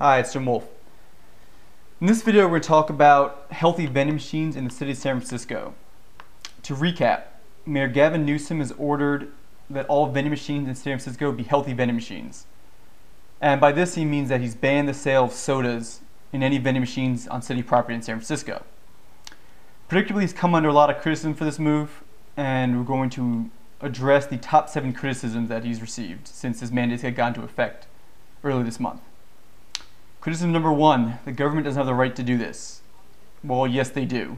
Hi, it's Jim Wolf. In this video, we're going to talk about healthy vending machines in the city of San Francisco. To recap, Mayor Gavin Newsom has ordered that all vending machines in San Francisco be healthy vending machines. And by this, he means that he's banned the sale of sodas in any vending machines on city property in San Francisco. Predictably, he's come under a lot of criticism for this move, and we're going to address the top 7 criticisms that he's received since his mandates had gone into effect earlier this month. Criticism number 1, the government doesn't have the right to do this. Well, yes, they do.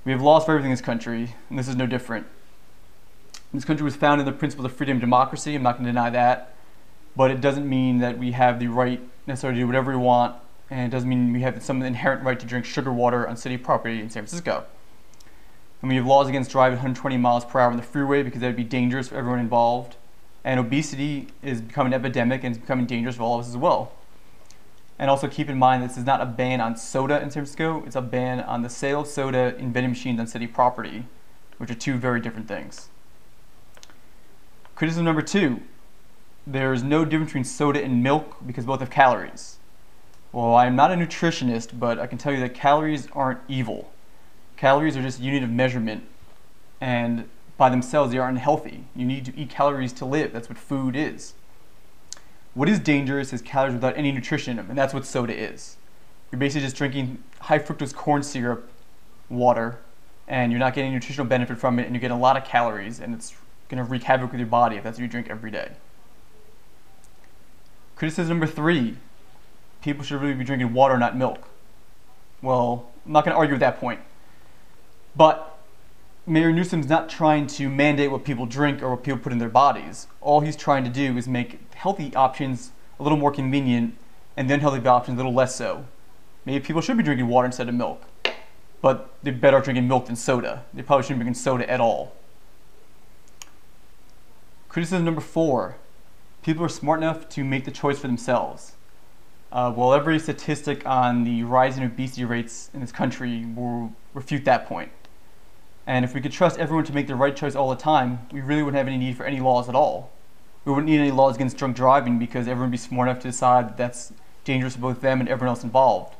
We have laws for everything in this country, and this is no different. This country was founded on the principles of freedom and democracy. I'm not going to deny that. But it doesn't mean that we have the right necessarily to do whatever we want, and it doesn't mean we have some inherent right to drink sugar water on city property in San Francisco. And we have laws against driving 120 miles per hour on the freeway because that would be dangerous for everyone involved. And obesity is becoming an epidemic and it's becoming dangerous for all of us as well. And also keep in mind this is not a ban on soda in San Francisco, it's a ban on the sale of soda in vending machines on city property, which are two very different things. Criticism number 2, there is no difference between soda and milk because both have calories. Well, I am not a nutritionist, but I can tell you that calories aren't evil. Calories are just a unit of measurement, and by themselves they aren't healthy. You need to eat calories to live, that's what food is. What is dangerous is calories without any nutrition in them, and that's what soda is. You're basically just drinking high fructose corn syrup water, and you're not getting nutritional benefit from it, and you're getting a lot of calories, and it's going to wreak havoc with your body if that's what you drink every day. Criticism number 3, people should really be drinking water, not milk. Well, I'm not going to argue with that point. But Mayor Newsom's not trying to mandate what people drink or what people put in their bodies. All he's trying to do is make healthy options a little more convenient and then unhealthy options a little less so. Maybe people should be drinking water instead of milk, but they're better off drinking milk than soda. They probably shouldn't be drinking soda at all. Criticism number 4, people are smart enough to make the choice for themselves. Well, every statistic on the rising obesity rates in this country will refute that point. And if we could trust everyone to make the right choice all the time, we really wouldn't have any need for any laws at all. We wouldn't need any laws against drunk driving because everyone would be smart enough to decide that that's dangerous for both them and everyone else involved.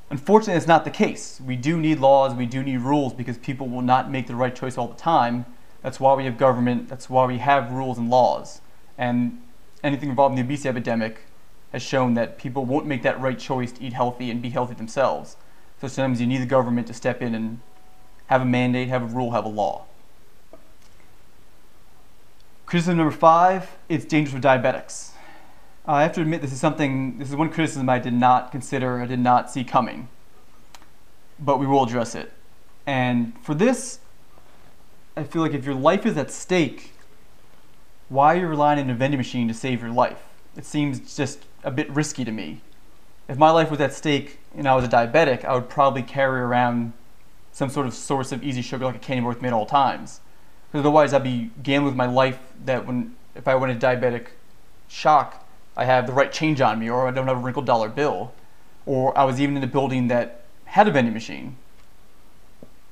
Unfortunately, that's not the case. We do need laws, we do need rules because people will not make the right choice all the time. That's why we have government, that's why we have rules and laws. And anything involving the obesity epidemic has shown that people won't make that right choice to eat healthy and be healthy themselves. So sometimes you need the government to step in and have a mandate, have a rule, have a law. Criticism number 5, it's dangerous for diabetics. I have to admit this is one criticism I did not consider, I did not see coming. But we will address it. And for this, I feel like if your life is at stake, why are you relying on a vending machine to save your life? It seems just a bit risky to me. If my life was at stake and I was a diabetic, I would probably carry around some sort of source of easy sugar like a candy bar with me at all times. Because otherwise I'd be gambling with my life that if I went into diabetic shock, I have the right change on me or I don't have a wrinkled dollar bill. Or I was even in a building that had a vending machine.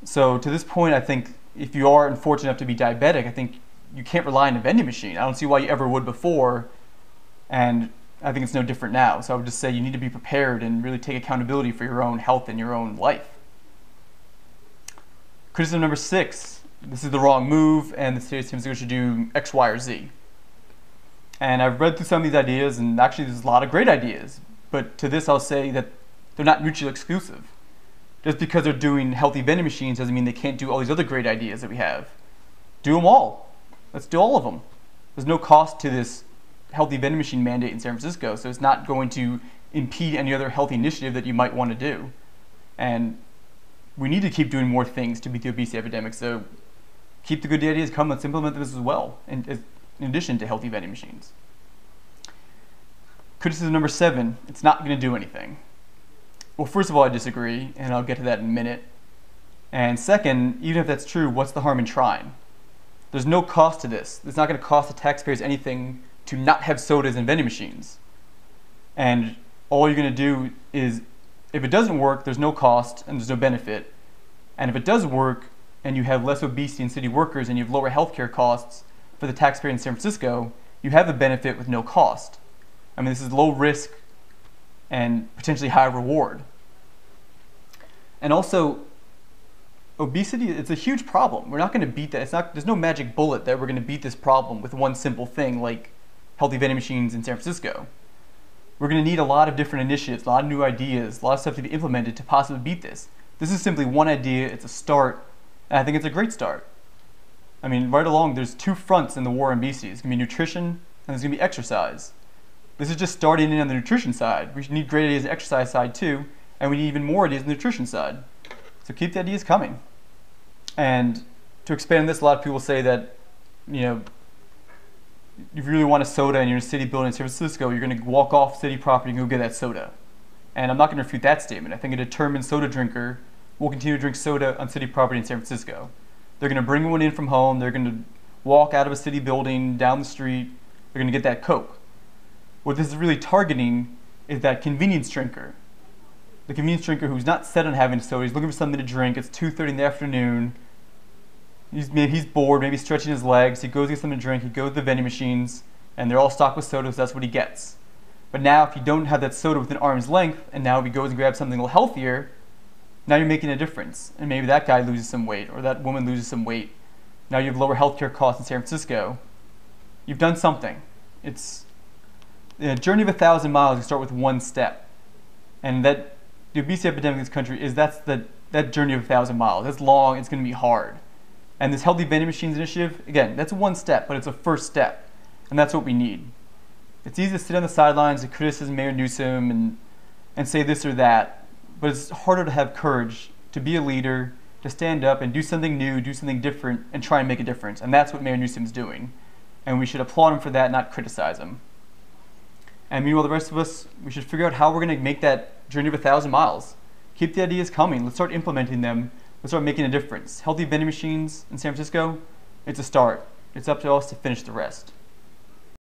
So to this point, I think if you are unfortunate enough to be diabetic, I think you can't rely on a vending machine. I don't see why you ever would before, and I think it's no different now. So I would just say you need to be prepared and really take accountability for your own health and your own life. Criticism number 6, this is the wrong move and the state of San Francisco should do X, Y, or Z. And I've read through some of these ideas and actually there's a lot of great ideas. But to this I'll say that they're not mutually exclusive. Just because they're doing healthy vending machines doesn't mean they can't do all these other great ideas that we have. Do them all. Let's do all of them. There's no cost to this healthy vending machine mandate in San Francisco, so it's not going to impede any other healthy initiative that you might want to do. And we need to keep doing more things to beat the obesity epidemic, so keep the good ideas coming, let's implement this as well, in addition to healthy vending machines. Criticism number 7, it's not going to do anything. Well, first of all, I disagree, and I'll get to that in a minute. And second, even if that's true, what's the harm in trying? There's no cost to this. It's not going to cost the taxpayers anything to not have sodas and vending machines. And all you're going to do is, if it doesn't work, there's no cost and there's no benefit. And if it does work and you have less obesity in city workers and you have lower healthcare costs for the taxpayer in San Francisco, you have a benefit with no cost. I mean, this is low risk and potentially high reward. And also, obesity, it's a huge problem. We're not going to beat that. There's no magic bullet that we're going to beat this problem with one simple thing like healthy vending machines in San Francisco. We're going to need a lot of different initiatives, a lot of new ideas, a lot of stuff to be implemented to possibly beat this. This is simply one idea. It's a start, and I think it's a great start. I mean, right along, there's two fronts in the war on obesity. It's going to be nutrition, and there's going to be exercise. This is just starting in on the nutrition side. We need great ideas on the exercise side too, and we need even more ideas on the nutrition side. So keep the ideas coming. And to expand on this, a lot of people say that, you know, if you really want a soda and you're in a city building in San Francisco, you're going to walk off city property and go get that soda. And I'm not going to refute that statement. I think a determined soda drinker will continue to drink soda on city property in San Francisco. They're going to bring one in from home. They're going to walk out of a city building, down the street. They're going to get that Coke. What this is really targeting is that convenience drinker. The convenience drinker who's not set on having a soda. He's looking for something to drink. It's 2:30 in the afternoon. Maybe he's bored, maybe he's stretching his legs. He goes to get something to drink. He goes to the vending machines, and they're all stocked with sodas. So that's what he gets. But now if you don't have that soda within arm's length, and now if he goes and grabs something a little healthier, now you're making a difference. And maybe that guy loses some weight, or that woman loses some weight. Now you have lower healthcare costs in San Francisco. You've done something. It's a journey of 1,000 miles. You start with one step. And that the obesity epidemic in this country that journey of 1,000 miles. It's long, it's going to be hard. And this Healthy Vending Machines initiative, again, that's one step, but it's a first step. And that's what we need. It's easy to sit on the sidelines and criticize Mayor Newsom and say this or that, but it's harder to have courage to be a leader, to stand up and do something new, do something different, and try and make a difference. And that's what Mayor Newsom's doing. And we should applaud him for that, not criticize him. And meanwhile, the rest of us, we should figure out how we're going to make that journey of 1,000 miles. Keep the ideas coming. Let's start implementing them. Let's start making a difference. Healthy vending machines in San Francisco, it's a start. It's up to us to finish the rest.